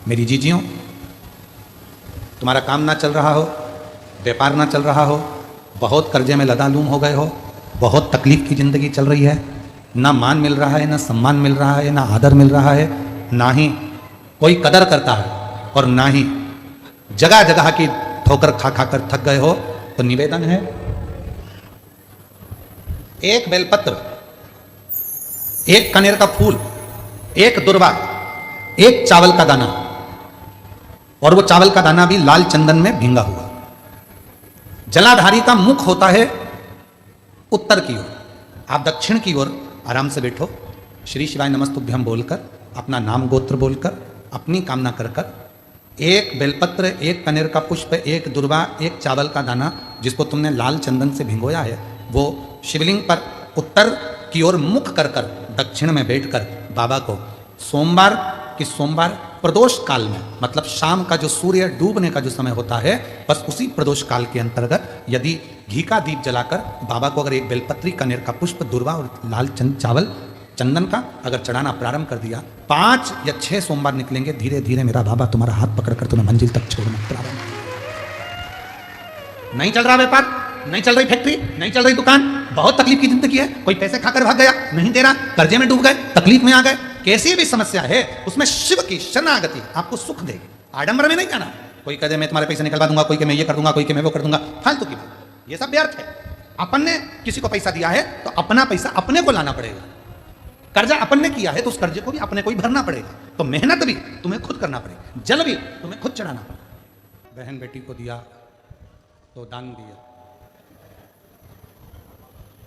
मेरी जीजियों, तुम्हारा काम ना चल रहा हो, व्यापार ना चल रहा हो, बहुत कर्जे में लदालूम हो गए हो, बहुत तकलीफ की ज़िंदगी चल रही है, ना मान मिल रहा है, ना सम्मान मिल रहा है, ना आदर मिल रहा है, ना ही कोई कदर करता है, और ना ही जगह जगह की ठोकर खा खा कर थक गए हो, तो निवेदन है, एक बेलपत्र, एक कनेर का फूल, एक दुर्वा, एक चावल का दाना, और वो चावल का दाना भी लाल चंदन में भींगा हुआ। जलाधारी का मुख होता है उत्तर की ओर, आप दक्षिण की ओर आराम से बैठो, श्री शिवाय नमस्तुभ्यम बोलकर, अपना नाम गोत्र बोलकर, अपनी कामना कर कर, एक बेलपत्र, एक कनेर का पुष्प, एक दुर्वा, एक चावल का दाना जिसको तुमने लाल चंदन से भिगोया है, वो शिवलिंग पर उत्तर की ओर मुख कर कर दक्षिण में बैठकर बाबा को सोमवार कि सोमवार प्रदोष काल में, मतलब शाम का जो सूर्य डूबने का जो समय होता है, बस उसी प्रदोष काल के अंतर्गत यदि घी का दीप जलाकर बाबा को अगर एक बेलपत्री, कनेर का पुष्प, दुर्वा और लाल चावल चंदन का अगर चढ़ाना प्रारंभ कर दिया, 5 या 6 सोमवार निकलेंगे, धीरे धीरे मेरा बाबा तुम्हारा हाथ पकड़कर तुम्हें मंजिल तक छोड़ना प्रारंभ। नहीं चल रहा व्यापार, नहीं चल रही फैक्ट्री, नहीं चल रही दुकान, बहुत तकलीफ की जिंदगी है, कोई पैसे खाकर भाग गया, नहीं दे रहा, कर्जे में डूब गए, तकलीफ में आ गए, कैसी भी समस्या है उसमें शिव की शरणागति आपको सुख देगी। आडंबर में नहीं जाना, कोई कहे मैं तुम्हारे पैसे निकलवा दूंगा, कोई के मैं ये कर दूंगा, कोई के मैं वो कर दूंगा, फालतू की बात, ये सब व्यर्थ है। अपन ने किसी को पैसा दिया है तो अपना पैसा अपने को लाना पड़ेगा, कर्जा अपन ने किया है तो उस कर्जे को भी अपने को ही भरना पड़ेगा, तो मेहनत भी तुम्हें खुद करना पड़ेगा, जल भी तुम्हें खुद चढ़ाना पड़ेगा। बहन बेटी को दिया तो दान दिया।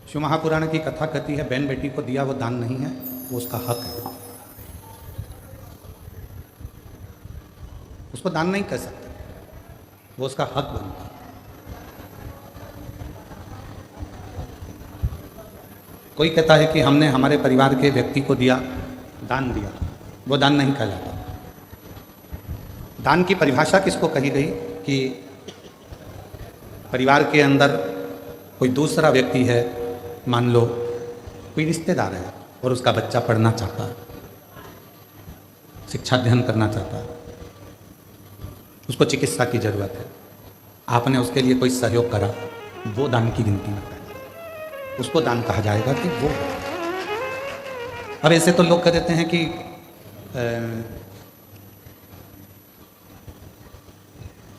शिव महापुराण की कथा कहती है, बहन बेटी को दिया वो दान नहीं है, वो उसका हक है, उसको दान नहीं कह सकते, वो उसका हक बनता है। कोई कहता है कि हमने हमारे परिवार के व्यक्ति को दिया, दान दिया, वो दान नहीं कहलाता। दान की परिभाषा किसको कही गई कि परिवार के अंदर कोई दूसरा व्यक्ति है, मान लो कोई रिश्तेदार है और उसका बच्चा पढ़ना चाहता है, शिक्षा अध्ययन करना चाहता है, उसको चिकित्सा की जरूरत है, आपने उसके लिए कोई सहयोग करा, वो दान की गिनती में आएगा, उसको दान कहा जाएगा कि वो। अब ऐसे तो लोग कह देते हैं कि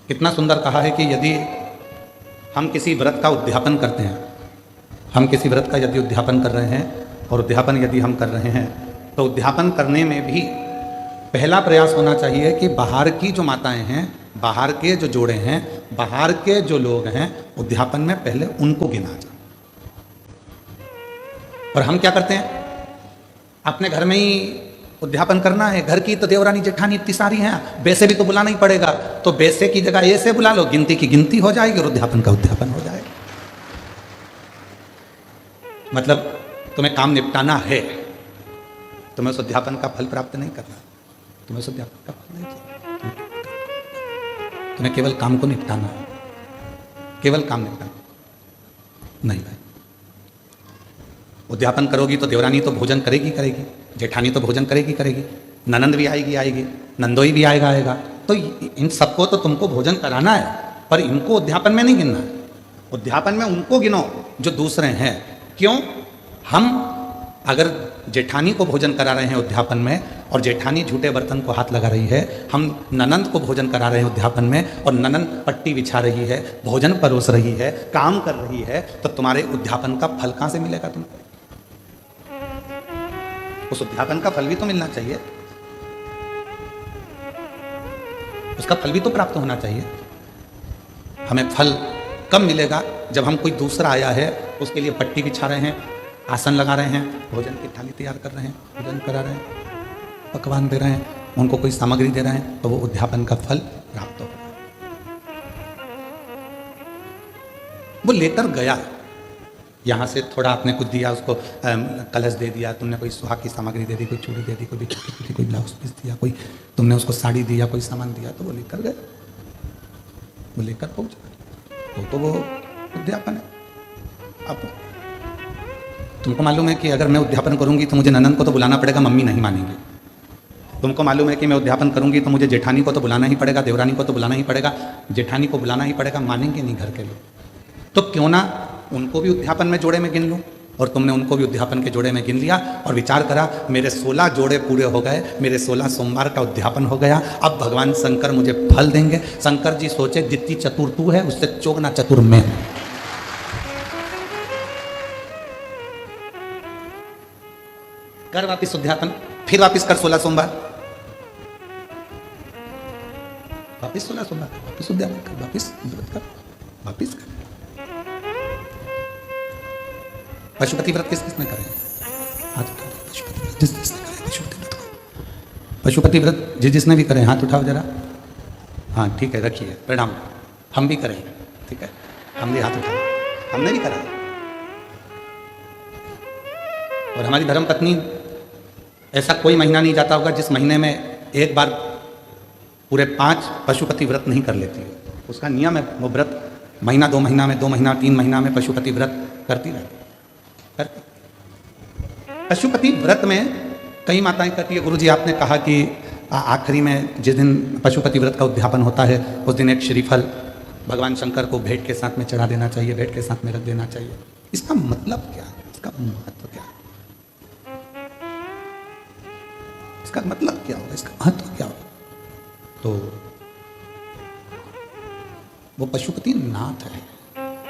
कितना सुंदर कहा है कि यदि हम किसी व्रत का उद्यापन करते हैं, हम किसी व्रत का यदि उद्यापन कर रहे हैं, और उद्यापन यदि हम कर रहे हैं तो उद्यापन करने में भी पहला प्रयास होना चाहिए कि बाहर की जो माताएं हैं, बाहर के जो जोड़े हैं, बाहर के जो लोग हैं, उद्यापन में पहले उनको गिना जाए। और हम क्या करते हैं, अपने घर में ही उद्यापन करना है, घर की तो देवरानी जेठानी इतनी सारी हैं, वैसे भी तो बुलाना ही पड़ेगा, तो वैसे की जगह ऐसे बुला लो, गिनती की गिनती हो जाएगी और उद्यापन का उद्यापन हो जाएगा। मतलब तुम्हें काम निपटाना है, तुम्हें उस उद्यापन का फल प्राप्त नहीं करना, तुम्हें उस उद्यापन का फल नहीं चाहिए, तुम्हें केवल काम को निपटाना है, केवल काम निपटाना नहीं। भाई उद्यापन करोगी तो देवरानी तो भोजन करेगी करेगी, जेठानी तो भोजन करेगी करेगी, ननंद भी आएगी आएगी, नंदोई भी आएगा आएगा, तो इन सबको तो तुमको भोजन कराना है, पर इनको उद्यापन में नहीं गिनना है। उद्यापन में उनको गिनो जो दूसरे हैं। क्यों? हम अगर जेठानी को भोजन करा रहे हैं उद्यापन में, और जेठानी झूठे बर्तन को हाथ लगा रही है, हम ननंद को भोजन करा रहे हैं उद्यापन में, और ननंद पट्टी बिछा रही है, भोजन परोस रही है, काम कर रही है, तो तुम्हारे उद्यापन का फल कहाँ से मिलेगा तुमको? उस उद्यापन का फल भी तो मिलना चाहिए, उसका फल भी तो प्राप्त होना चाहिए। हमें फल कब मिलेगा? जब हम कोई दूसरा आया है उसके लिए पट्टी बिछा रहे हैं, आसन लगा रहे हैं, भोजन की थाली तैयार कर रहे हैं, भोजन करा रहे हैं, पकवान दे रहे हैं, उनको कोई सामग्री दे रहे हैं, तो वो उद्यापन का फल प्राप्त होगा। वो लेकर गया, यहाँ से थोड़ा आपने कुछ दिया, उसको कलश दे दिया, तुमने कोई सुहाग की सामग्री दे दी, कोई चूड़ी दे दी, कोई बिछी दी, कोई ब्लाउज पीस दिया, कोई तुमने उसको साड़ी दिया, कोई सामान दिया, तो वो लेकर गए, वो लेकर पहुँचा, तो वो उद्यापन है। अब तुमको मालूम है कि अगर मैं उद्यापन करूंगी तो मुझे ननंद को तो बुलाना पड़ेगा, मम्मी नहीं मानेंगी, तुमको मालूम है कि मैं उद्यापन करूंगी तो मुझे जेठानी को तो बुलाना ही पड़ेगा, देवरानी को तो बुलाना ही पड़ेगा, जेठानी को बुलाना ही पड़ेगा, मानेंगे नहीं घर के लोग। तो क्यों ना उनको भी उद्यापन में जोड़े में गिन लूँ। और तुमने उनको भी उद्यापन के जोड़े में गिन लिया और विचार करा मेरे 16 जोड़े पूरे हो गए, मेरे 16 सोमवार का उद्यापन हो गया, अब भगवान शंकर मुझे फल देंगे। शंकर जी सोचे जितनी चतुर तू है उससे चौगना चतुर मैं हूं। कर वापिस उद्यापन, फिर वापिस कर 16 सोमवार, वापिस 16 सोमवार, वापिस उद्यापन कर, वापिस व्रत कर, वापिस कर। पशुपति व्रत किस किसने करे? हाथ उठाओ। पशुपति व्रत जिस जिसने करे पशुपति व्रत को, पशुपति व्रत जिस जिसने भी करे हाथ उठाओ जरा। हाँ ठीक है, रखिए, प्रणाम। हम भी करेंगे, ठीक है, हम भी हाथ उठाओ, हमने भी करा। और हमारी धर्म पत्नी, ऐसा कोई महीना नहीं जाता होगा जिस महीने में एक बार पूरे 5 पशुपति व्रत नहीं कर लेती है। उसका नियम है, वो व्रत महीना 2 महीना में, 2 महीना 3 महीना में पशुपति व्रत करती रहती। पशुपति व्रत में कई माताएं करती है। गुरुजी आपने कहा कि आखिरी में जिस दिन पशुपति व्रत का उद्यापन होता है उस दिन एक श्रीफल भगवान शंकर को भेंट के साथ में चढ़ा देना चाहिए, भेंट के साथ में रख देना चाहिए। इसका मतलब क्या है? इसका महत्व क्या है? इसका मतलब क्या होगा? इसका महत्व क्या होगा? तो वो पशुपति नाथ है,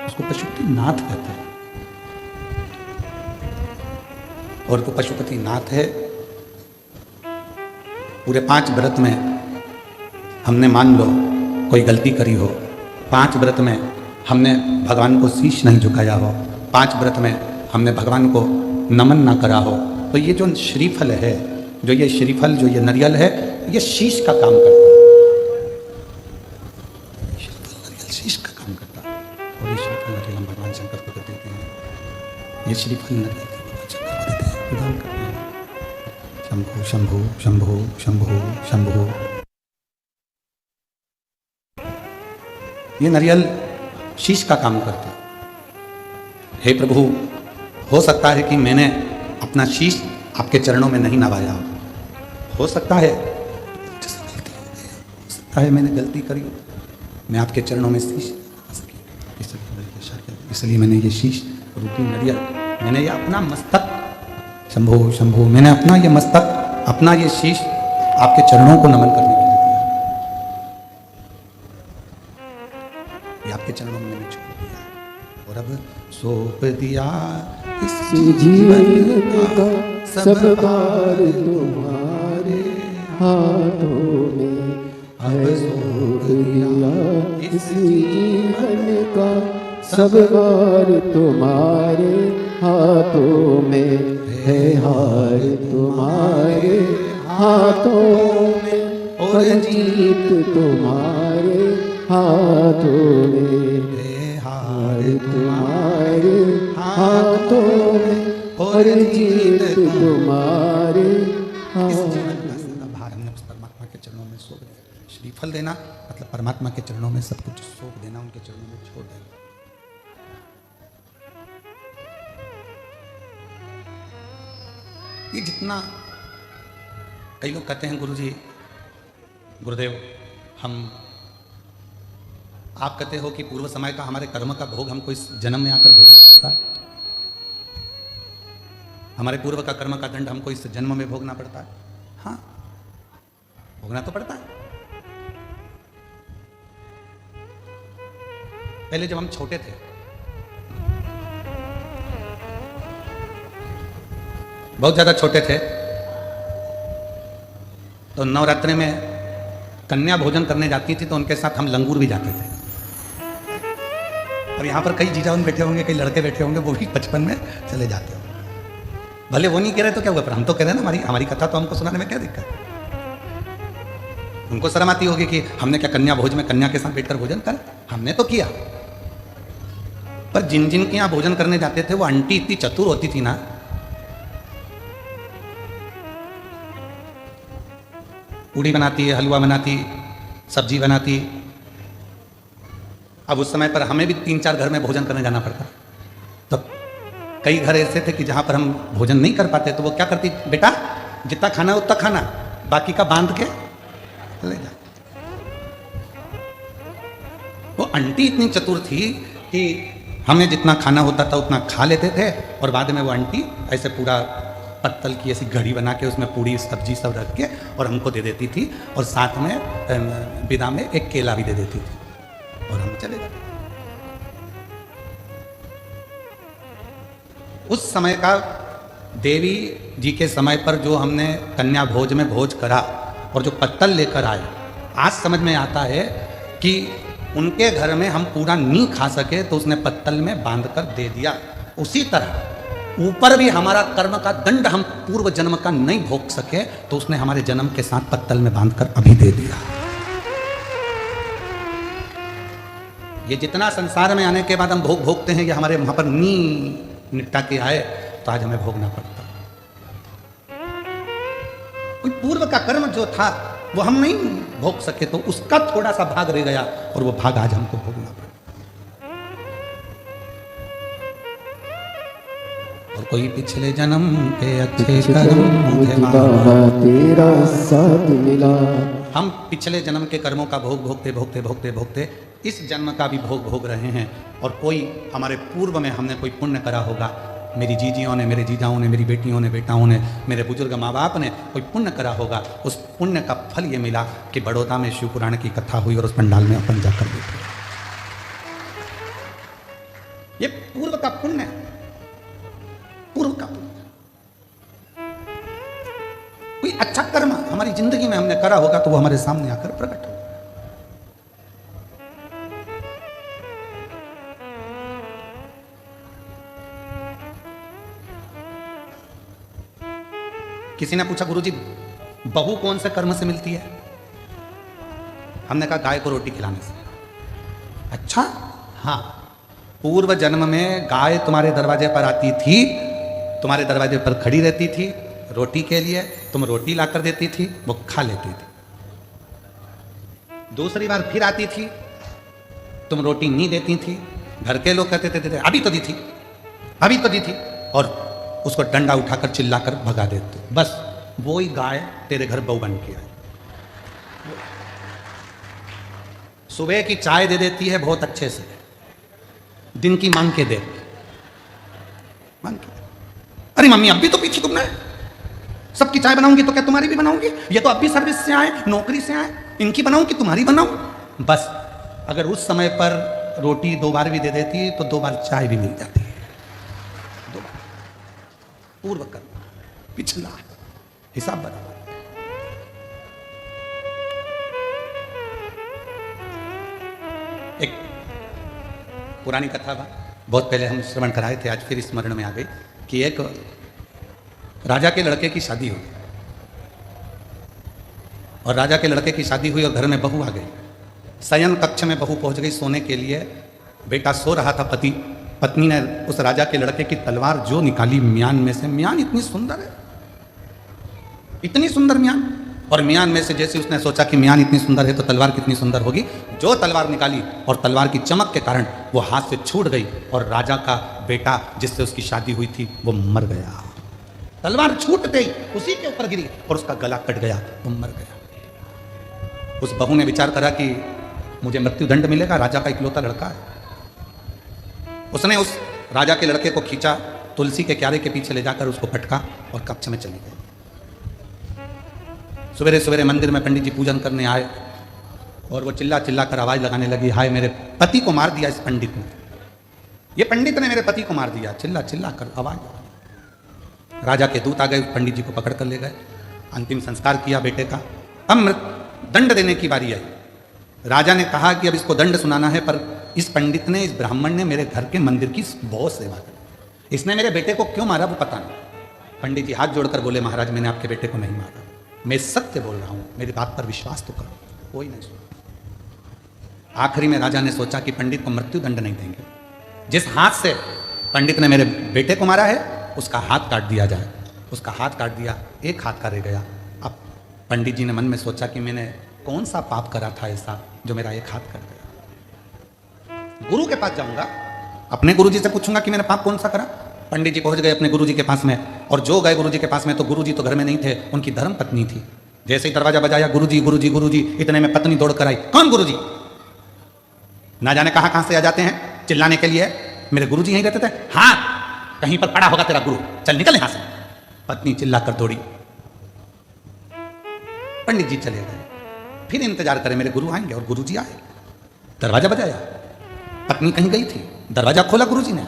उसको पशुपति नाथ कहते हैं। और वो पशुपति नाथ है। पूरे 5 व्रत में हमने मान लो कोई गलती करी हो, 5 व्रत में हमने भगवान को शीश नहीं झुकाया हो, 5 व्रत में हमने भगवान को नमन ना करा हो, तो ये जो श्रीफल है, जो ये श्रीफल, जो ये नारियल है, ये शीश का काम करता है। नारियल शीश का काम करता है। और ये श्रीफल नारियल हम भगवान शंकर को देते हैं। ये श्रीफल नारियल प्रदान करते हैं। शंभु शंभु शंभु शंभु शंभु। ये नारियल शीश का काम करता है। हे प्रभु, हो सकता है कि मैंने अपना शीश आपके चरणों में नहीं नवाया हो सकता है, हो सकता है मैंने गलती करी, मैं आपके चरणों में शीश, इसलिए मैंने ये शीश रूपी नारियल, मैंने ये अपना मस्तक, शंभो शंभो, मैंने अपना ये मस्तक, अपना ये शीश आपके चरणों को नमन करने के लिए दिया। ये आपके चरणों में मैंने छोड़ दिया और अब सौंप दिया इस जीवन का सब भार तुम्हारे हाथों में। अब सौंप दिया इस जीवन का सब भार तुम्हारे हाथों में, है हार तुम्हारे हाथों में और जीत तुम्हारे हाथों में, है हार तुम्हारे हाथों में और जीत तुम्हारे हाथों में। भार हमने उस परमात्मा के चरणों में सौंप दिया। श्रीफल देना मतलब परमात्मा के चरणों में सब कुछ सौंप देना, उनके चरणों में छोड़ देना। ये जितना, कई लोग कहते हैं गुरुजी, गुरुदेव, हम, आप कहते हो कि पूर्व समय का हमारे कर्म का भोग हमको इस जन्म में आकर भोगना पड़ता है, हमारे पूर्व का कर्म का दंड हमको इस जन्म में भोगना पड़ता है। हाँ, भोगना तो पड़ता है। पहले जब हम छोटे थे, बहुत ज़्यादा छोटे थे, तो नवरात्रि में कन्या भोजन करने जाती थी तो उनके साथ हम लंगूर भी जाते थे। अब यहाँ पर कई जीजाउन बैठे होंगे, कई लड़के बैठे होंगे, वो भी बचपन में चले जाते होंगे। भले वो नहीं कह रहे तो क्या हुआ, पर हम तो कह रहे हैं ना, हमारी कथा तो हमको सुनाने में क्या दिक्कत। उनको शर्म आती होगी कि हमने क्या कन्या भोज में कन्या के साथ बैठकर भोजन कर, हमने तो किया। पर जिन जिन के यहाँ भोजन करने जाते थे वो आंटी इतनी चतुर होती थी ना, पूड़ी बनाती है, हलवा बनाती, सब्जी बनाती। अब उस समय पर हमें भी 3-4 घर में भोजन करने जाना पड़ता। तो कई घर ऐसे थे कि जहाँ पर हम भोजन नहीं कर पाते तो वो क्या करती, बेटा जितना खाना उतना खाना, बाकी का बांध के ले जा। वो आंटी इतनी चतुर थी कि हमें जितना खाना होता था उतना खा लेते थे, और बाद में वो आंटी ऐसे पूरा पत्तल की ऐसी घड़ी बना के उसमें पूरी सब्जी सब रख के और हमको दे देती थी, और साथ में विदा में एक केला भी दे देती थी, और हम चले जाते। उस समय का देवी जी के समय पर जो हमने कन्या भोज में भोज करा और जो पत्तल लेकर आए, आज समझ में आता है कि उनके घर में हम पूरा नहीं खा सके तो उसने पत्तल में बांध कर दे दिया। उसी तरह ऊपर भी हमारा कर्म का दंड हम पूर्व जन्म का नहीं भोग सके तो उसने हमारे जन्म के साथ पत्तल में बांध कर अभी दे दिया। ये जितना संसार में आने के बाद हम भोगते हैं, ये हमारे वहां पर नी निपटा के आए तो आज हमें भोगना पड़ता। कोई पूर्व का कर्म जो था वो हम नहीं भोग सके तो उसका थोड़ा सा भाग रह गया, और वो भाग आज हमको भोगना पड़ा। और कोई पिछले जन्म के अच्छे कर्म मुझे तेरा साथ मिला। हम पिछले जन्म के कर्मों का भोग भोगते भोगते भोगते भोगते इस जन्म का भी भोग भोग रहे हैं। और कोई हमारे पूर्व में हमने कोई पुण्य करा होगा, मेरी जीजियों ने, मेरे जीजाओं ने, मेरी बेटियों ने, बेटाओं ने, मेरे बुजुर्ग माँ बाप ने कोई पुण्य करा होगा। उस पुण्य का फल ये मिला कि बड़ौदा में शिव पुराण की कथा हुई और उस पंडाल में अपन जाकर बैठे। ये पूर्व का पुण्य, पूर्व का पुण्य। कोई अच्छा कर्म हमारी जिंदगी में हमने करा होगा तो वो हमारे सामने आकर प्रकट होगा। किसी ने पूछा गुरुजी बहू कौन से कर्म से मिलती है? हमने कहा गाय को रोटी खिलाने से। अच्छा, हाँ, पूर्व जन्म में गाय तुम्हारे दरवाजे पर आती थी, तुम्हारे दरवाजे पर खड़ी रहती थी रोटी के लिए, तुम रोटी लाकर देती थी, वो खा लेती थी। दूसरी बार फिर आती थी, तुम रोटी नहीं देती थी, घर के लोग कहते थे अभी तो दी थी, अभी तो दी थी, और उसको डंडा उठाकर चिल्लाकर भगा देते। बस वो ही गाय तेरे घर बहू बन के आई। सुबह की चाय दे देती है बहुत अच्छे से, दिन की मांग के दे, मांग के। अरे मम्मी अब भी तो पीछे तुमने, सबकी चाय बनाऊंगी तो क्या तुम्हारी भी बनाऊंगी? ये तो अब भी सर्विस से आए, नौकरी से आए, इनकी बनाऊं कि तुम्हारी बनाऊं? बस अगर उस समय पर रोटी 2 बार भी दे देती तो 2 बार चाय भी मिल जाती है। पूर्व कर्म, पिछला हिसाब बराबर। एक पुरानी कथा था, बहुत पहले हम श्रवण कराए थे, आज फिर स्मरण में आ गई कि एक राजा के लड़के की शादी हुई, और राजा के लड़के की शादी हुई और घर में बहू आ गई। शयन कक्ष में बहू पहुंच गई सोने के लिए, बेटा सो रहा था। पत्नी ने उस राजा के लड़के की तलवार जो निकाली म्यान में से, म्यान इतनी सुंदर है, इतनी सुंदर म्यान, और म्यान में से जैसे उसने सोचा कि म्यान इतनी सुंदर है तो तलवार कितनी सुंदर होगी, जो तलवार निकाली और तलवार की चमक के कारण वो हाथ से छूट गई और राजा का बेटा जिससे उसकी शादी हुई थी वो मर गया। तलवार छूट गई, उसी के ऊपर गिरी और उसका गला कट गया, वो मर गया। उस बहू ने विचार करा कि मुझे मृत्यु दंड मिलेगा, राजा का इकलौता लड़का है। उसने उस राजा के लड़के को खींचा, तुलसी के क्यारे के पीछे ले जाकर उसको पटका और कक्ष में चली गई। सवेरे सवेरे मंदिर में पंडित जी पूजन करने आए और वो चिल्ला चिल्ला कर आवाज लगाने लगी, हाय मेरे पति को मार दिया इस पंडित ने, ये पंडित ने मेरे पति को मार दिया, चिल्ला चिल्ला कर आवाज। राजा के दूत आ गए, पंडित जी को पकड़ कर ले गए, अंतिम संस्कार किया बेटे का। अब दंड देने की बारी आई। राजा ने कहा कि अब इसको दंड सुनाना है, पर इस पंडित ने, इस ब्राह्मण ने मेरे घर के मंदिर की बहुत सेवा की, इसने मेरे बेटे को क्यों मारा वो पता नहीं। पंडित जी हाथ जोड़कर बोले, महाराज मैंने आपके बेटे को नहीं मारा, मैं सत्य बोल रहा हूं, मेरी बात पर विश्वास तो करो। कोई नहीं सुना। आखिरी में राजा ने सोचा कि पंडित को मृत्यु दंड नहीं देंगे, जिस हाथ से पंडित ने मेरे बेटे को मारा है उसका हाथ काट दिया जाए। उसका हाथ काट दिया, एक हाथ का रह गया। अब पंडित जी ने मन में सोचा कि मैंने कौन सा पाप करा था ऐसा जो मेरा एक हाथ कट गया। गुरु के पास जाऊंगा, अपने गुरु जी से पूछूंगा कि मैंने पाप कौन सा करा। पंडित जी पहुंच गए अपने गुरु जी के पास में, और जो गए गुरु जी के पास में तो गुरु जी तो घर में नहीं थे, उनकी धर्म पत्नी थी। जैसे ही दरवाजा बजाया, गुरुजी गुरुजी गुरुजी, इतने में पत्नी दौड़ कर आई। कौन गुरुजी? ना जाने कहां से आ जाते हैं चिल्लाने के लिए। मेरे गुरुजी यहीं रहते थे। हाँ, कहीं पर पड़ा होगा तेरा गुरु, चल निकल यहां से। पत्नी चिल्लाकर दौड़ी। पंडित जी चले गए। फिर इंतजार करें मेरे गुरु आएंगे, और गुरुजी आए। दरवाजा बजाया, पत्नी कहीं गई थी, दरवाजा खोला गुरुजी ने।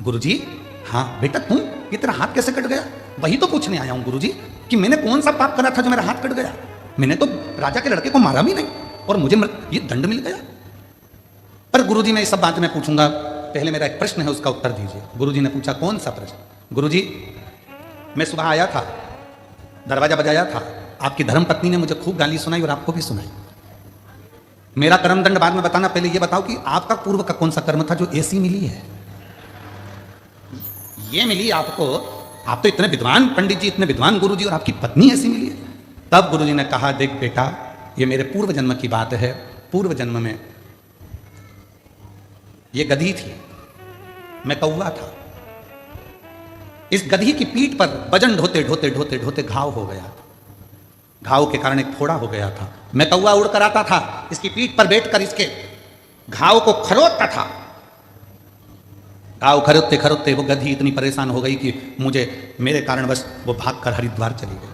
गुरुजी, हाँ बेटा तुम, ये तेरा हाथ कैसे कट गया? वही तो पूछने आया हूं गुरुजी कि मैंने कौन सा पाप करा था जो मेरा हाथ कट गया? मैंने तो राजा के लड़के को मारा भी नहीं, और मुझे ये दंड मिल गया। पर गुरुजी मैं इस सब बात में पूछूंगा, पहले मेरा एक प्रश्न है उसका उत्तर दीजिए। गुरुजी ने पूछा, कौन सा प्रश्न? गुरुजी, मैं सुबह आया था, दरवाजा बजाया था, आपकी धर्मपत्नी ने मुझे खूब गाली सुनाई और आपको भी सुनाई। मेरा कर्म दंड बाद में बताना, पहले ये बताओ कि आपका पूर्व का कौन सा कर्म था जो ऐसी मिली है? ये मिली आपको, आप तो इतने विद्वान पंडित जी, इतने विद्वान गुरुजी, और आपकी पत्नी ऐसी मिली है। तब गुरुजी ने कहा, देख बेटा, ये मेरे पूर्व जन्म की बात है। पूर्व जन्म में ये गधी थी, मैं कौवा था। इस गधी की पीठ पर वजन ढोते ढोते ढोते ढोते घाव हो गया। घाव के कारण एक फोड़ा हो गया था। मैं कौवा उड़कर आता था, इसकी पीठ पर बैठकर इसके घाव को खरोदता था। घाव खरोदते खरोदते वो गधी इतनी परेशान हो गई कि मुझे, मेरे कारणवश वो भागकर हरिद्वार चली गई।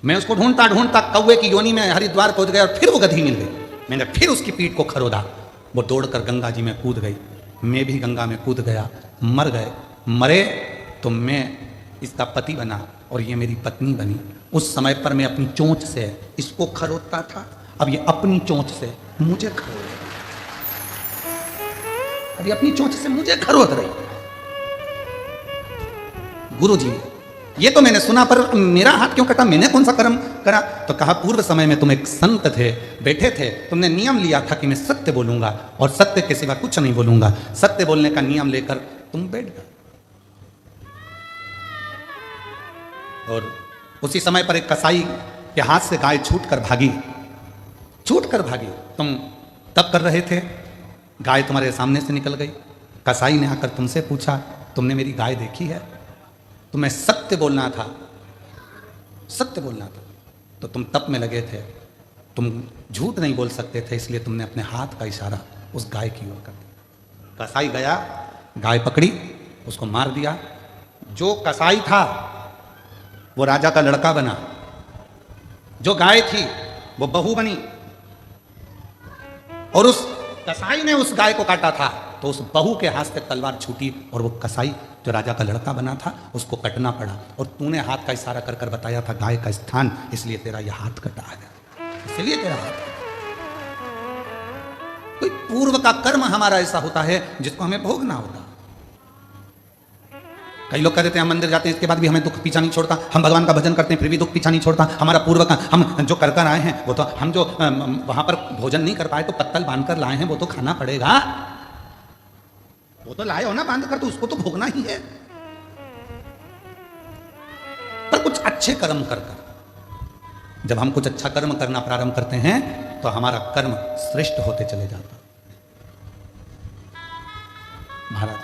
मैं उसको ढूंढता ढूंढता कौवे की योनि में हरिद्वार पहुंच गया, और फिर वो गधी मिल गई। मैंने फिर उसकी पीठ को खरोदा, वो दौड़कर गंगा जी में कूद गई। मैं भी गंगा में कूद गया, मर गए। मरे तो मैं इसका पति बना और ये मेरी पत्नी बनी। उस समय पर मैं अपनी चोंच से इसको खरोदता था, अब ये अपनी चोंच से मुझे खरोद, अभी अपनी चोंच से मुझे खरोद रही। गुरुजी, ये तो मैंने सुना, पर मेरा हाथ क्यों कटा? मैंने कौन सा कर्म करा? तो कहा, पूर्व समय में तुम एक संत थे, बैठे थे, तुमने नियम लिया था कि मैं सत्य बोलूंगा और सत्य के सिवा कुछ नहीं बोलूंगा। सत्य बोलने का नियम लेकर तुम बैठ गए, और उसी समय पर एक कसाई के हाथ से गाय छूट कर भागी। तुम तब कर रहे थे, गाय तुम्हारे सामने से निकल गई। कसाई ने आकर तुमसे पूछा, तुमने मेरी गाय देखी है? तुम्हें सत्य बोलना था, तो तुम तप में लगे थे, तुम झूठ नहीं बोल सकते थे, इसलिए तुमने अपने हाथ का इशारा उस गाय की ओर कर दिया। कसाई गया, गाय पकड़ी, उसको मार दिया। जो कसाई था वो राजा का लड़का बना, जो गाय थी वो बहू बनी, और उस कसाई ने उस गाय को काटा था तो उस बहू के हाथ से तलवार छूटी, और वो कसाई जो राजा का लड़का बना था उसको कटना पड़ा। और तूने हाथ का इशारा कर कर बताया था गाय का स्थान, इसलिए तेरा यह हाथ कटा है, इसलिए तेरा हाथ। कोई पूर्व का कर्म हमारा ऐसा होता है जिसको हमें भोगना होता। कई लोग कहते हैं हम मंदिर जाते हैं, इसके बाद भी हमें दुख पीछा नहीं छोड़ता, हम भगवान का भजन करते हैं फिर भी दुख पीछा नहीं छोड़ता। हमारा पूर्व का हम जो कर कर आए हैं, वो तो हम जो वहां पर भोजन नहीं कर पाए तो पत्तल बांध कर लाए हैं, वो तो खाना पड़ेगा। वो तो लाए हो ना बांध कर, तो उसको तो भोगना ही है। पर कुछ अच्छे कर्म कर कर, जब हम कुछ अच्छा कर्म करना प्रारंभ करते हैं तो हमारा कर्म श्रेष्ठ होते चले जाता। महाराज,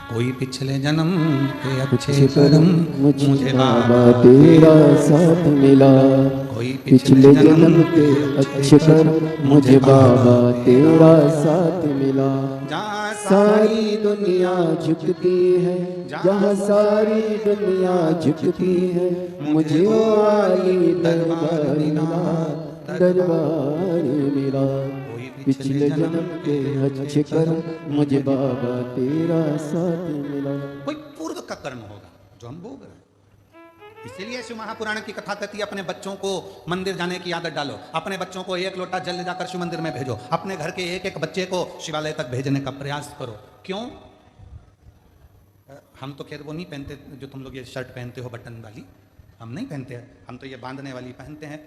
कोई पिछले जन्म के अच्छे कर्म मुझे बाबा तेरा साथ मिला, कोई पिछले जन्म के अच्छे कर्म मुझे बाबा तेरा साथ मिला। जहाँ सारी दुनिया झुकती है, जहाँ सारी दुनिया झुकती है, मुझे वो आली दरबार मिला, दरबार मिला। पिछले जन्म के अच्छे कर्म मुझे बाबा तेरा साथ मिला। कोई पूर्व का कर्म होगा जो हम भोग रहे हैं। इसीलिए शिव महापुराण की कथा कहती है, अपने बच्चों को मंदिर जाने की आदत डालो, अपने बच्चों को एक लोटा जल ले जाकर शिव मंदिर में भेजो, अपने घर के एक एक बच्चे को शिवालय तक भेजने का प्रयास करो। क्यों? हम तो खैर वो नहीं पहनते जो तुम लोग ये शर्ट पहनते हो बटन वाली, हम नहीं पहनते हैं, हम तो ये बांधने वाली पहनते हैं,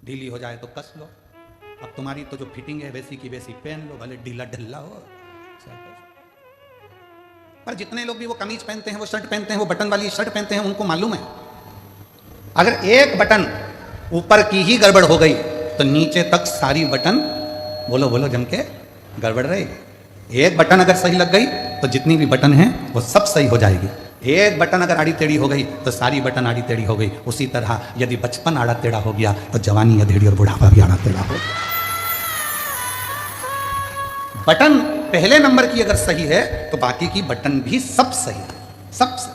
ढीली हो जाए तो कस लो। अब तुम्हारी तो जो फिटिंग है वैसी की वैसी पहन लो, भले ढीला ढिल्ला हो। पर जितने लोग भी वो कमीज पहनते हैं, वो शर्ट पहनते हैं, वो बटन वाली शर्ट पहनते हैं, उनको मालूम है अगर एक बटन ऊपर की ही गड़बड़ हो गई तो नीचे तक सारी बटन बोलो बोलो जम के गड़बड़ रहेगी। एक बटन अगर सही लग गई तो जितनी भी बटन हैं वो सब सही हो जाएगी। एक बटन अगर आड़ी टेढ़ी हो गई तो सारी बटन आड़ी टेढ़ी हो गई। उसी तरह यदि बचपन आड़ा टेढ़ा हो गया तो जवानी अधेड़ी और बुढ़ापा भी आड़ा टेढ़ा हो गया। बटन पहले नंबर की अगर सही है तो बाकी की बटन भी सब सही है, सब सही।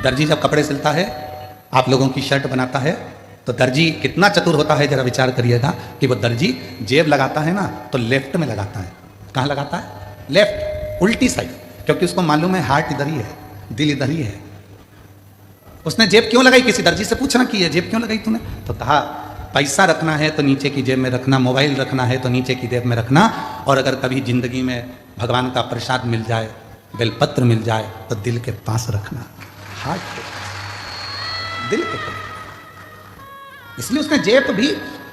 दर्जी जब कपड़े सिलता है, आप लोगों की शर्ट बनाता है, तो दर्जी कितना चतुर होता है जरा विचार करिएगा कि वो दर्जी जेब लगाता है ना तो लेफ्ट में लगाता है। कहाँ लगाता है? लेफ्ट, उल्टी साइड, क्योंकि उसको मालूम है हार्ट इधर ही है, दिल इधर ही है। उसने जेब क्यों लगाई? किसी दर्जी से पूछना कि ये जेब क्यों लगाई तूने? तो कहा पैसा रखना है तो नीचे की जेब में रखना, मोबाइल रखना है तो नीचे की जेब में रखना, और अगर कभी जिंदगी में भगवान का प्रसाद मिल जाए, बेलपत्र मिल जाए तो दिल के पास रखना, हार्ट के, दिल के पास। इसलिए उसने जेब भी,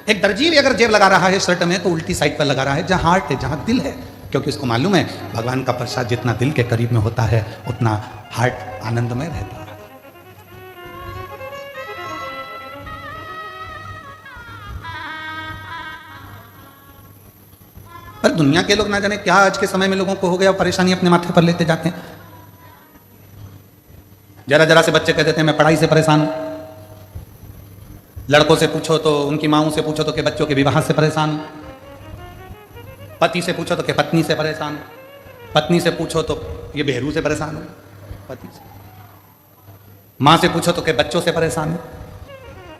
एक दर्जी भी अगर जेब लगा रहा है शर्ट में तो उल्टी साइड पर लगा रहा है जहां हार्ट है, जहां दिल है, क्योंकि उसको मालूम है भगवान का प्रसाद जितना दिल के करीब में होता है उतना हार्ट आनंदमय रहता है। पर दुनिया के लोग ना जाने क्या आज के समय में लोगों को हो गया, परेशानी अपने माथे पर लेते जाते हैं। जरा जरा से बच्चे कह देते हैं मैं पढ़ाई से परेशान हूं। लड़कों से पूछो तो, उनकी माओं से पूछो तो कि बच्चों के विवाह से परेशान हूं। पति से पूछो तो कि पत्नी से परेशान हूं। पत्नी से पूछो तो ये बेहरू से परेशान हूं, पति से। मां से पूछो तो कि बच्चों से परेशान हूं।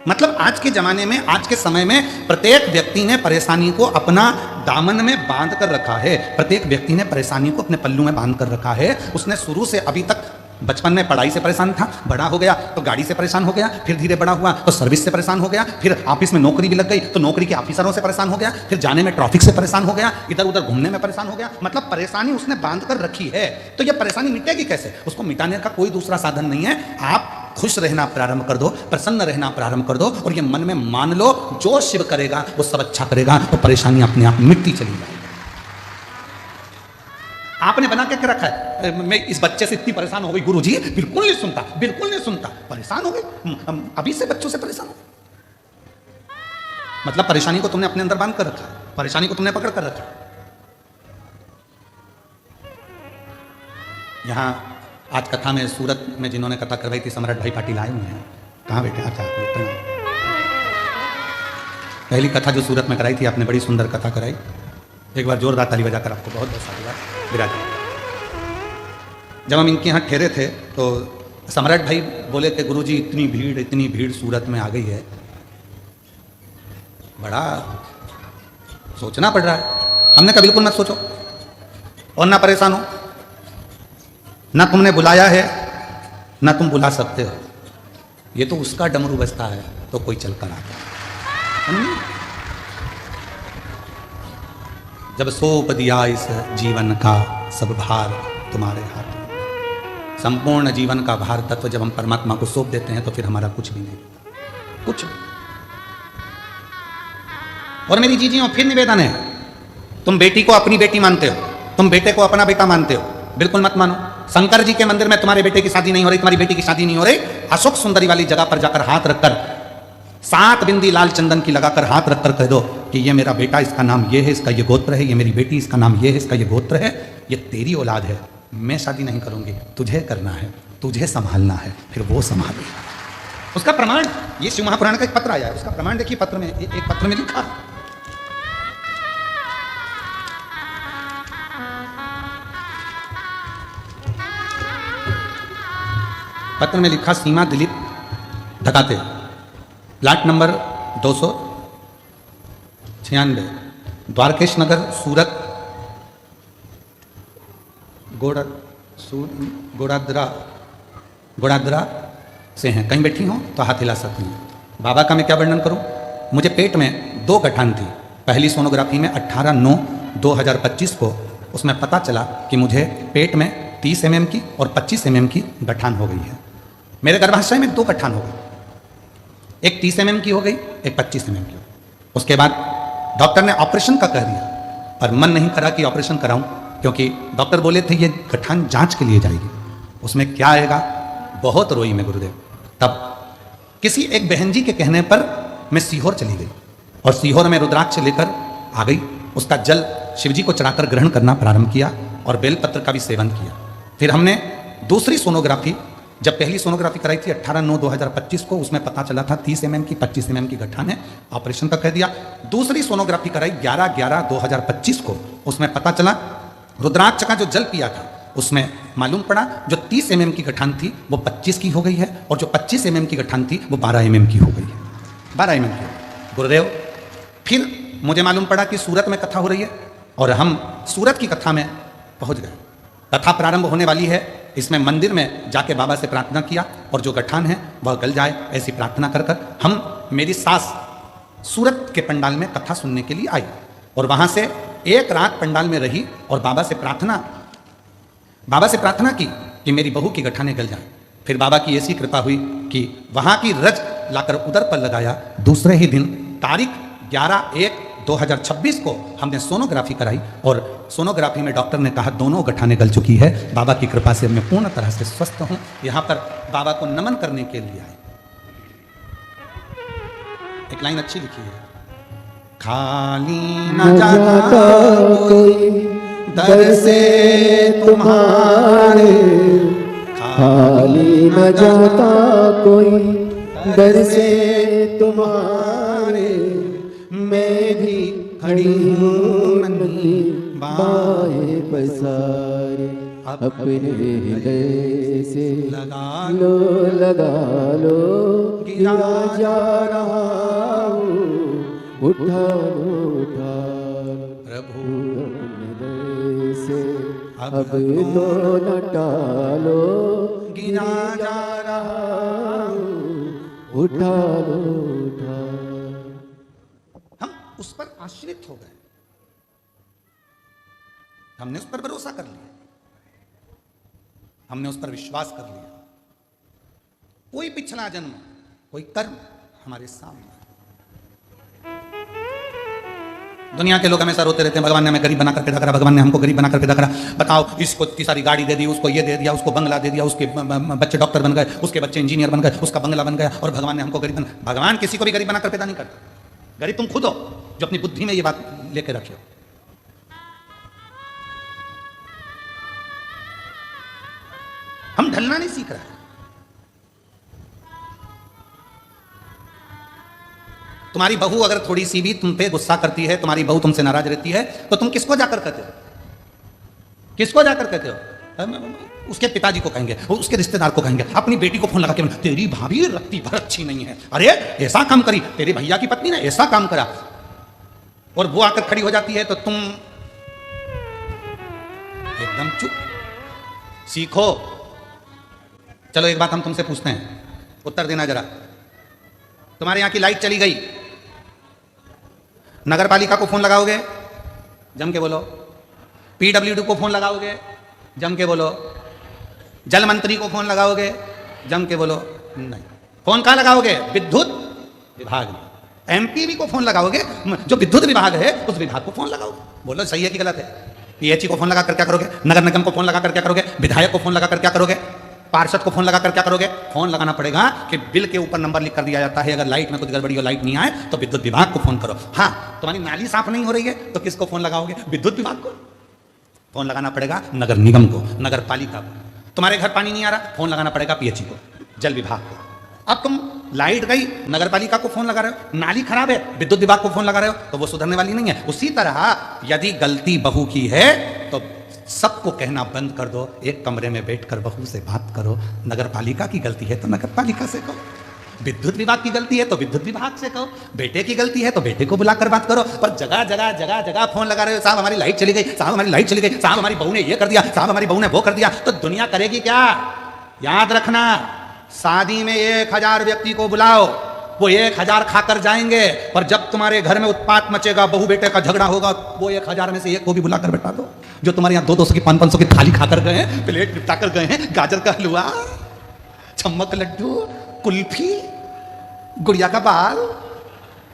मतलब आज के जमाने में, आज के समय में प्रत्येक व्यक्ति ने परेशानी को अपना दामन में बांध कर रखा है। प्रत्येक व्यक्ति ने परेशानी को अपने पल्लू में बांध कर रखा है। उसने शुरू से अभी तक, बचपन में पढ़ाई से परेशान था, बड़ा हो गया तो गाड़ी से परेशान हो गया, फिर धीरे बड़ा हुआ तो सर्विस से परेशान हो गया, फिर ऑफिस में नौकरी भी लग गई तो नौकरी के ऑफिसरों से परेशान हो गया, फिर जाने में ट्रैफिक से परेशान हो गया, इधर उधर घूमने में परेशान हो गया। मतलब परेशानी उसने बांध कर रखी है। तो यह परेशानी मिटेगी कैसे? उसको मिटाने का कोई दूसरा साधन नहीं है। आप खुश रहना प्रारंभ कर दो, प्रसन्न रहना प्रारंभ कर दो, और ये मन में मान लो जो शिव करेगा वो सब अच्छा करेगा, तो परेशानी अपने आप मिटती चली जाएगी। आपने बना के रखा है मैं इस बच्चे से इतनी परेशान हो गई गुरुजी, बिल्कुल नहीं सुनता, बिल्कुल नहीं सुनता, परेशान हो गई, हम अभी से बच्चों से परेशान हो गए। मतलब परेशानी को तुमने अपने अंदर बांध कर रखा है, परेशानी को तुमने पकड़ कर रखा है। यहां आज कथा में, सूरत में जिन्होंने कथा करवाई थी, सम्राट भाई पाटिल आए हुए हैं। कहाँ बैठे? अच्छा, पहली कथा जो सूरत में कराई थी आपने, बड़ी सुंदर कथा कराई। एक बार जोरदार ताली बजाकर आपको बहुत बहुत साधुवाद। विराज, जब हम इनके यहाँ ठहरे थे तो सम्राट भाई बोले थे गुरुजी इतनी भीड़ सूरत में आ गई है, बड़ा सोचना पड़ रहा है। हमने कहा बिल्कुल मत सोचो और ना परेशान हो, ना तुमने बुलाया है ना तुम बुला सकते हो। ये तो उसका डमरू बजता है तो कोई चल कर आता है। जब सौंप दिया इस जीवन का सब भार तुम्हारे हाथ में। संपूर्ण जीवन का भार तत्व जब हम परमात्मा को सौंप देते हैं तो फिर हमारा कुछ भी नहीं, कुछ। और मेरी जीजियों, फिर निवेदन है, तुम बेटी को अपनी बेटी मानते हो, तुम बेटे को अपना बेटा मानते हो, बिल्कुल मत मानो। शंकर जी के मंदिर में तुम्हारे बेटे की शादी नहीं हो रही, तुम्हारी बेटी की शादी नहीं हो रही, अशोक सुंदरी वाली जगह पर जाकर हाथ रखकर 7 बिंदी लाल चंदन की लगाकर हाथ रखकर कह दो कि ये मेरा बेटा, इसका नाम ये है, इसका ये गोत्र है, ये मेरी बेटी, इसका नाम ये है, इसका ये गोत्र है, ये तेरी औलाद है, मैं शादी नहीं करूंगी, तुझे करना है, तुझे संभालना है, फिर वो संभाले। उसका प्रमाण ये शिव महापुराण का एक पत्र आया है, उसका प्रमाण देखिए। पत्र में, एक पत्र में लिखा, पत्र में लिखा, सीमा दिलीप धकाते, प्लाट नंबर 296, द्वारकेश नगर, सूरत, गोड़ादरा से हैं। कहीं बैठी हो तो हाथ हिला सकती हैं। बाबा का मैं क्या वर्णन करूं? मुझे पेट में 2 गठान थी। पहली सोनोग्राफी में 18/9/2025 को उसमें पता चला कि मुझे पेट में 30 mm की और 25 mm की गठान हो गई है। मेरे गर्भाशय में 2 गठान हो गई, एक 30 mm की हो गई, एक 25 mm की। उसके बाद डॉक्टर ने ऑपरेशन का कह दिया, पर मन नहीं करा कि ऑपरेशन कराऊं, क्योंकि डॉक्टर बोले थे ये गठान जांच के लिए जाएगी, उसमें क्या आएगा। बहुत रोई मैं गुरुदेव। तब किसी एक बहन जी के कहने पर मैं सीहोर चली गई। और सीहोर में रुद्राक्ष लेकर आ गई। उसका जल शिवजी को चढ़ाकर ग्रहण करना प्रारंभ किया और बेलपत्र का भी सेवन किया। फिर हमने दूसरी सोनोग्राफी, जब पहली सोनोग्राफी कराई थी 18/9/2025 को, उसमें पता चला था 30 mm की 25 mm की गठान है, ऑपरेशन का कह दिया। दूसरी सोनोग्राफी कराई 11/11/2025 को, उसमें पता चला रुद्राक्ष का जो जल पिया था उसमें मालूम पड़ा जो 30 mm की गठान थी वो 25 की हो गई है और जो 25 mm की गठान थी वो 12 mm की हो गई है। 12 mm की। गुरुदेव, फिर मुझे मालूम पड़ा कि सूरत में कथा हो रही है और हम सूरत की कथा में पहुंच गए। कथा प्रारंभ होने वाली है, इसमें मंदिर में जाके बाबा से प्रार्थना किया और जो गठान है वह गल जाए ऐसी प्रार्थना कर कर हम, मेरी सास सूरत के पंडाल में कथा सुनने के लिए आई और वहां से एक रात पंडाल में रही और बाबा से प्रार्थना की कि मेरी बहू की गठाने गल जाए। फिर बाबा की ऐसी कृपा हुई कि वहां की रज लाकर उदर पर लगाया। दूसरे ही दिन तारीख 11/1/2026 को हमने सोनोग्राफी कराई और सोनोग्राफी में डॉक्टर ने कहा दोनों गठाने गल चुकी है। बाबा की कृपा से मैं पूर्ण तरह से स्वस्थ हूं। यहां पर बाबा को नमन करने के लिए आए। एक लाइन अच्छी लिखी है, खाली न जाता कोई दर से तुम्हारे, खाली न जाता कोई दर से तुम्हारे, मैं भी खड़ी हूँ नंदी बाएं पसारे, अपने हृदय से लगा लो गिरा जा रहा हूँ, उठा लो प्रभु हृदय से अब तो न टालो, गिरा जा रहा हूँ, उठा लो हम उस पर आश्रित हो गए, हमने उस पर भरोसा कर लिया, हमने उस पर विश्वास कर लिया। कोई पिछला जन्म, कोई कर्म हमारे सामने। दुनिया के लोग हमेशा रोते रहते हैं, भगवान ने हमें गरीब बनाकर पैदा करा, भगवान ने हमको गरीब बनाकर पैदा करा। बताओ, इसको इतनी सारी गाड़ी दे दी, उसको ये दे दिया, उसको बंगला दे दिया, उसके बच्चे डॉक्टर बन गए, उसके बच्चे इंजीनियर बन गए, उसका बंगला बन गया और भगवान ने हमको गरीब बना। भगवान किसी को भी गरीब बनाकर पैदा नहीं करता। गरीब तुम खुद हो जो अपनी बुद्धि में ये बात लेके रखे हो। हम ढलना नहीं सीख रहे। तुम्हारी बहू अगर थोड़ी सी भी तुम पे गुस्सा करती है, तुम्हारी बहू तुमसे नाराज रहती है, तो तुम किसको जाकर कहते हो? किसको जाकर कहते हो? उसके पिताजी को कहेंगे, उसके रिश्तेदार को कहेंगे, अपनी बेटी को फोन लगा के तेरी भाभी रत्ती भर अच्छी नहीं है, अरे ऐसा काम करी, तेरे भैया की पत्नी ने ऐसा काम करा, और वो आकर खड़ी हो जाती है तो तुम एकदम चुप। सीखो। चलो एक बात हम तुमसे पूछते हैं, उत्तर देना जरा। तुम्हारे यहां की लाइट चली गई, नगर पालिका को फोन लगाओगे? जम के बोलो। पीडब्ल्यूडी को फोन लगाओगे? जम के बोलो। जल मंत्री को फोन लगाओगे? जम के बोलो। नहीं। फोन कहां लगाओगे? विद्युत विभाग में। एमपीबी को फोन लगाओगे? जो विद्युत विभाग है उस विभाग को फोन लगाओगे। बोलो सही है कि गलत है? पीएचई को फोन लगाकर क्या करोगे? नगर निगम को फोन लगाकर क्या करोगे? विधायक को फोन लगाकर क्या करोगे? पार्षद को फोन लगाकर क्या करोगे? फोन लगाना पड़ेगा कि बिल के ऊपर नंबर लिख कर दिया जाता है, अगर लाइट में कुछ गड़बड़ी हो, लाइट नहीं आए तो विद्युत विभाग को फोन करो। हाँ, तुम्हारी नाली साफ नहीं हो रही है तो किसको फोन लगाओगे? विद्युत विभाग को। फोन लगाना पड़ेगा नगर निगम को, नगर पालिका को। तुम्हारे घर पानी नहीं आ रहा, फोन लगाना पड़ेगा पीएचई को, जल विभाग को। अब तुम लाइट गई, नगर पालिका को फोन लगा रहे हो, नाली खराब है, विद्युत विभाग को फोन लगा रहे हो, तो वो सुधरने वाली नहीं है। उसी तरह यदि गलती बहू की है तो सबको कहना बंद कर दो, एक कमरे में बैठकर बहू से बात करो। नगर पालिका की गलती है तो नगर पालिका से कहो, विद्युत विभाग की गलती है तो विद्युत विभाग से कहो, बेटे की गलती है तो बेटे को बुलाकर बात करो। पर जगह जगह जगह जगह फोन लगा रहे हो, साहब हमारी लाइट चली गई, साहब हमारी लाइट चली गई, साहब हमारी बहू ने ये कर दिया, साहब हमारी बहू ने वो कर दिया, तो दुनिया करेगी क्या? याद रखना, शादी में 1000 व्यक्ति को बुलाओ, वो 1000 खाकर जाएंगे, पर जब तुम्हारे घर में उत्पात मचेगा, बहू बेटे का झगड़ा होगा, वो 1000 में से एक को भी बुलाकर बैठा दो। जो तुम्हारे यहाँ 200 की 500 की थाली खाकर गए हैं, प्लेट निपटा कर गए हैं, गाजर का हलवा, चम्मक लड्डू, कुल्फी, गुड़िया का बाल,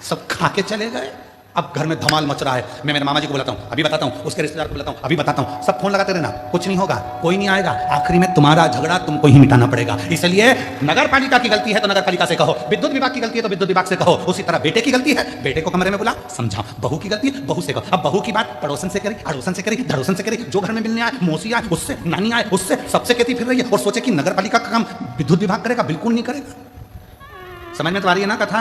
सब खा के चले गए, अब घर में धमाल मच रहा है, मैं मेरे मामा जी को बुलाता हूँ, अभी बताता हूँ, उसके रिश्तेदार को बुलाता हूँ, अभी बताता हूँ, सब फोन लगाते रहना, कुछ नहीं होगा, कोई नहीं आएगा, आखिरी में तुम्हारा झगड़ा तुमको ही मिटाना पड़ेगा। इसलिए नगर पालिका की गलती है तो नगर पालिका से कहो, विद्युत विभाग की गलती है तो विद्युत विभाग से कहो, उसी तरह बेटे की गलती है बेटे को कमरे में बुला समझाओ, बहू की गलती है बहू से कहो। अब बहू की बात पड़ोसन से करी, अड़ोसन से करी, धड़ोसन से करी, जो घर में मिलने आए, मौसी आए उससे, नानी आए उससे, सबसे कहती फिर रही है और सोचे कि नगर पालिका का काम विद्युत विभाग करेगा, बिल्कुल नहीं करेगा। समझ में तो आ रही है ना कथा?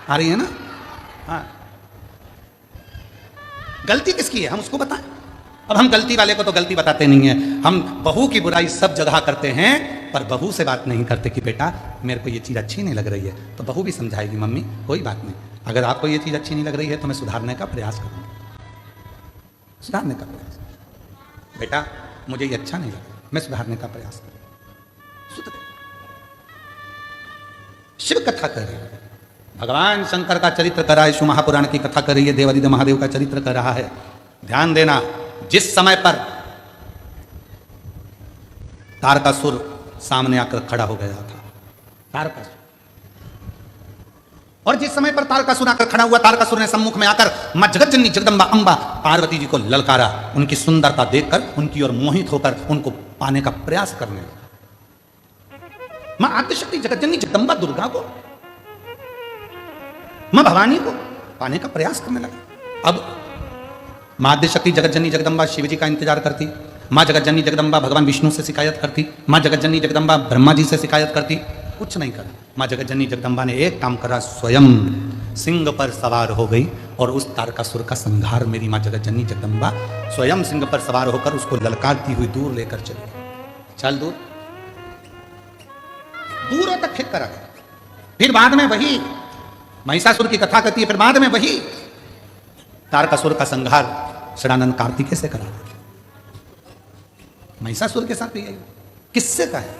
आ रही है ना? हाँ, गलती किसकी है हम उसको बताएं। अब हम गलती वाले को तो गलती बताते नहीं है, हम बहू की बुराई सब जगह करते हैं, पर बहू से बात नहीं करते कि बेटा मेरे को ये चीज़ अच्छी नहीं लग रही है। तो बहू भी समझाएगी मम्मी कोई बात नहीं, अगर आपको ये चीज़ अच्छी नहीं लग रही है तो मैं सुधारने का प्रयास करूँगा, सुधारने का प्रयास, बेटा मुझे ये अच्छा नहीं लगा, मैं सुधारने का प्रयास करूँगा। शिव कथा कर रही है, भगवान शंकर का चरित्र कर रहा है, शिव महापुराण की कथा कर रही है, देवादिदेव महादेव का चरित्र कर रहा है। ध्यान देना, जिस समय पर तारकासुर सामने आकर खड़ा हो गया था, तारकासुर, और जिस समय पर तारकासुर आकर खड़ा हुआ, तारकासुर ने सम्मुख में आकर मां जगतजननी जगदम्बा अंबा पार्वती जी को ललकारा, उनकी सुंदरता देखकर उनकी ओर मोहित होकर उनको पाने का प्रयास करने लगा। मां आद्यशक्ति जगतजननी जगदम्बा दुर्गा को, मां भवानी को पाने का प्रयास करने लगा। अब मां आद्यशक्ति जगतजननी जगदम्बा शिव जी का इंतजार करती, मां जगतजननी जगदम्बा भगवान विष्णु से शिकायत करती, मां जगतजननी जगदम्बा ब्रह्मा जी से शिकायत करती, कुछ नहीं करा। मां जगतजननी जगदम्बा ने एक काम करा, स्वयं सिंह पर सवार हो गई और उस तारकासुर का संहार मेरी मां जगतजननी जगदम्बा स्वयं सिंह पर सवार होकर उसको ललकारती हुई दूर लेकर चली। चल दूर, दूरों तक फिर करा गया। फिर बाद में वही महिषासुर की कथा करती है, फिर बाद में वही तारकासुर का संहार षडानंद कार्तिकेय से करा। महिषासुर के साथ भी यही, किससे कहे?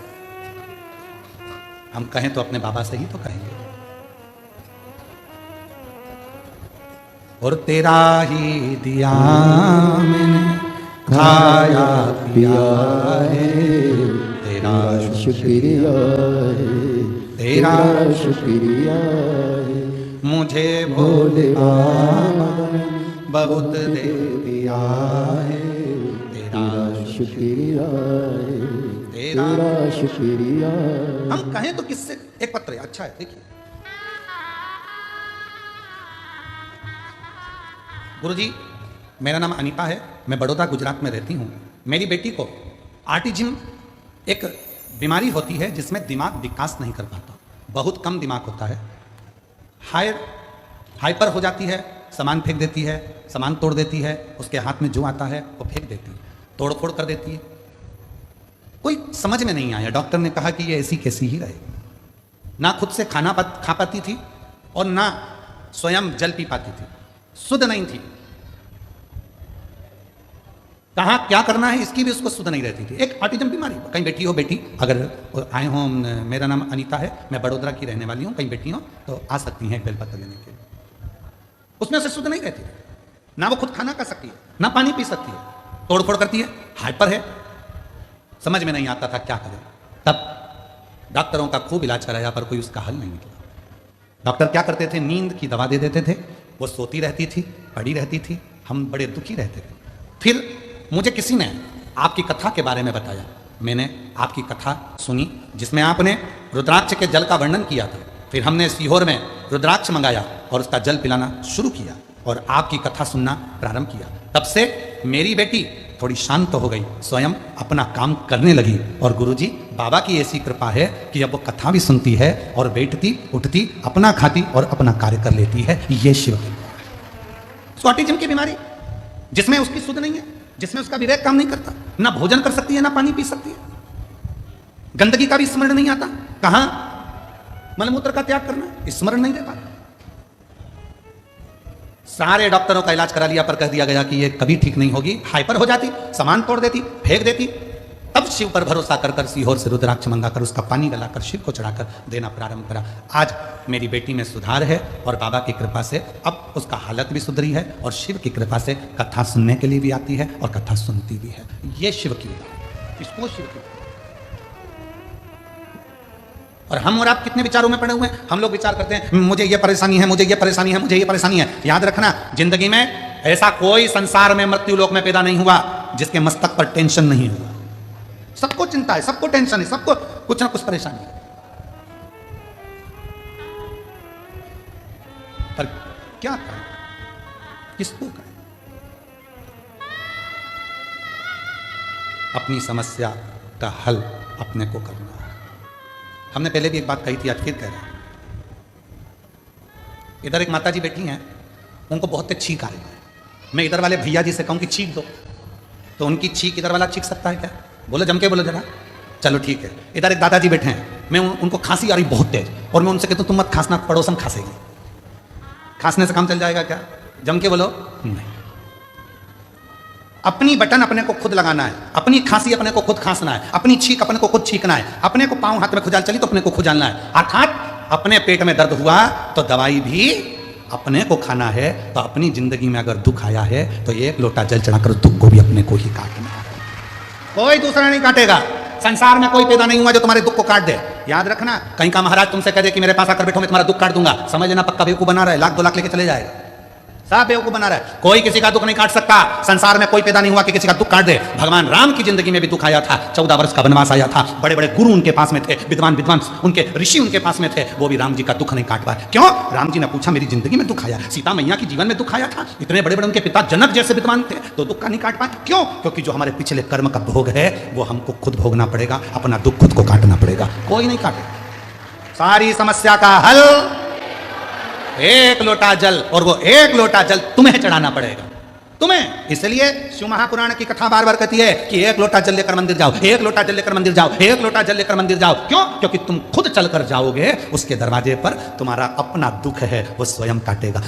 हम कहें तो अपने बाबा से ही तो कहेंगे। और तेरा ही दिया मैंने खाया पिया है, तेरा शुक्रिया है, तेरा शुक्रिया है, मुझे भोले बाबा बहुत दे दिया है, तेरा शुक्रिया है, तेरा शुक्रिया। हम कहें तो किससे? एक पत्र है, अच्छा है, देखिए। गुरुजी, मेरा नाम अनीता है, मैं बड़ौदा गुजरात में रहती हूँ। मेरी बेटी को ऑटिज्म एक बीमारी होती है जिसमें दिमाग विकास नहीं कर पाता, बहुत कम दिमाग होता है, हाइपर हो जाती है, सामान फेंक देती है, सामान तोड़ देती है, उसके हाथ में जो आता है वो फेंक देती है, तोड़ फोड़ कर देती है। कोई समझ में नहीं आया, डॉक्टर ने कहा कि ये ऐसी कैसी ही रहे, ना खुद से खाना खा पाती थी और ना स्वयं जल पी पाती थी, शुद्ध नहीं थी, कहाँ क्या करना है इसकी भी उसको सुध नहीं रहती थी। एक ऑटिज्म बीमारी, कहीं बैठी हो बेटी, अगर आए हो, मेरा नाम अनीता है, मैं बड़ौदा की रहने वाली हूँ, कहीं बैठी हो तो आ सकती हैं बेलपत्र लेने के लिए। उसमें उसे शुद्ध नहीं रहती, ना वो खुद खाना खा सकती है, ना पानी पी सकती है, तोड़ फोड़ करती है, हाइपर है, समझ में नहीं आता था क्या करें। तब डॉक्टरों का खूब इलाज कराया पर कोई उसका हल नहीं निकला। डॉक्टर क्या करते थे, नींद की दवा दे देते थे, वो सोती रहती थी, पड़ी रहती थी, हम बड़े दुखी रहते थे। फिर मुझे किसी ने आपकी कथा के बारे में बताया, मैंने आपकी कथा सुनी जिसमें आपने रुद्राक्ष के जल का वर्णन किया था। फिर हमने सीहोर में रुद्राक्ष मंगाया और उसका जल पिलाना शुरू किया और आपकी कथा सुनना प्रारंभ किया। तब से मेरी बेटी थोड़ी शांत हो गई, स्वयं अपना काम करने लगी। और गुरुजी, बाबा की ऐसी कृपा है कि अब वो कथा भी सुनती है और बैठती उठती, अपना खाती और अपना कार्य कर लेती है। ये शिव की ऑटिज्म की बीमारी जिसमें उसकी सुध नहीं है, जिसमें उसका विवेक काम नहीं करता, ना भोजन कर सकती है, ना पानी पी सकती है, गंदगी का भी स्मरण नहीं आता, कहां मलमूत्र का त्याग करना स्मरण नहीं रहता। सारे डॉक्टरों का इलाज करा लिया पर कह दिया गया कि ये कभी ठीक नहीं होगी, हाइपर हो जाती, सामान तोड़ देती, फेंक देती। तब शिव पर भरोसा कर कर सीहोर से रुद्राक्ष मंगाकर उसका पानी गलाकर शिव को चढ़ाकर देना प्रारंभ करा। आज मेरी बेटी में सुधार है और बाबा की कृपा से अब उसका हालत भी सुधरी है और शिव की कृपा से कथा सुनने के लिए भी आती है और कथा सुनती भी है। ये शिव की बात, इसको शिव की। और हम और आप कितने विचारों में पड़े हुए हैं। हम लोग विचार करते हैं मुझे ये परेशानी है, मुझे ये परेशानी है, मुझे ये परेशानी है। याद रखना, जिंदगी में ऐसा कोई संसार में मृत्यु लोक में पैदा नहीं हुआ जिसके मस्तक पर टेंशन नहीं हुआ। सबको चिंता है, सबको टेंशन है, सबको कुछ ना कुछ परेशानी है। पर क्या करें, किसको करें? अपनी समस्या का हल अपने को करना है। हमने पहले भी एक बात कही थी, आज फिर कह रहे हैं। इधर एक माता जी बैठी हैं, उनको बहुत तेज छींक आ रही है। मैं इधर वाले भैया जी से कहूं कि छींक दो, तो उनकी छींक इधर वाला छींक सकता है क्या? बोलो, जम के बोलो जरा। चलो ठीक है। इधर एक दादाजी बैठे हैं, मैं उनको खांसी आ रही बहुत तेज, और मैं उनसे कहता हूं तुम मत खांसना, पड़ोसन खांसेगी। खांसने से काम चल जाएगा क्या? जम के बोलो, नहीं। अपनी बटन अपने को खुद लगाना है, अपनी खांसी अपने को खुद खांसना है, अपनी छींक अपने को खुद छींकना है, अपने को पांव हाथ में खुजाल चली तो अपने को खुजालना है। अर्थात अपने पेट में दर्द हुआ तो दवाई भी अपने को खाना है। तो अपनी जिंदगी में अगर दुख आया है तो एक लोटा जल चढ़ाकर दुख को भी अपने को ही काटना है, कोई दूसरा नहीं काटेगा। संसार में कोई पैदा नहीं हुआ जो तुम्हारे दुख को काट दे। याद रखना, कहीं का महाराज तुमसे कह दे कि मेरे पास आकर बैठो मैं तुम्हारा दुख काट दूंगा, समझ लेना पक्का बेवकूफ बना रहा है, 1,00,000 2,00,000 लेके चले जाएगा। सब बेवकूफ बना रहा है। कोई किसी का दुख नहीं काट सकता। संसार में कोई पैदा नहीं हुआ कि किसी का दुख काट दे। भगवान राम की जिंदगी में भी दुख आया था, 14 वर्ष का वनवास आया था, बड़े बड़े गुरु उनके पास में थे, विद्वान विद्वान उनके ऋषि उनके पास में थे, वो भी राम जी का दुख नहीं काट पाए। क्यों? राम जी ने पूछा मेरी जिंदगी में दुख आया, सीता मैया की जीवन में दुख आया था, इतने बड़े बड़े उनके पिता जनक जैसे विद्वान थे, तो दुख का नहीं काट पाए। क्यों? क्योंकि जो हमारे पिछले कर्म का भोग है वो हमको खुद भोगना पड़ेगा, अपना दुख खुद को काटना पड़ेगा, कोई नहीं काटेगा। सारी समस्या का हल एक लोटा जल, और वो एक लोटा जल तुम्हें चढ़ाना पड़ेगा, तुम्हें। इसलिए शिव महापुराण की कथा बार बार कहती है कि एक लोटा जल लेकर मंदिर जाओ, एक लोटा जल लेकर मंदिर जाओ, एक लोटा जल लेकर मंदिर जाओ। क्यों? क्योंकि तुम खुद चलकर जाओगे, उसके दरवाजे पर तुम्हारा अपना दुख है वो स्वयं काटेगा।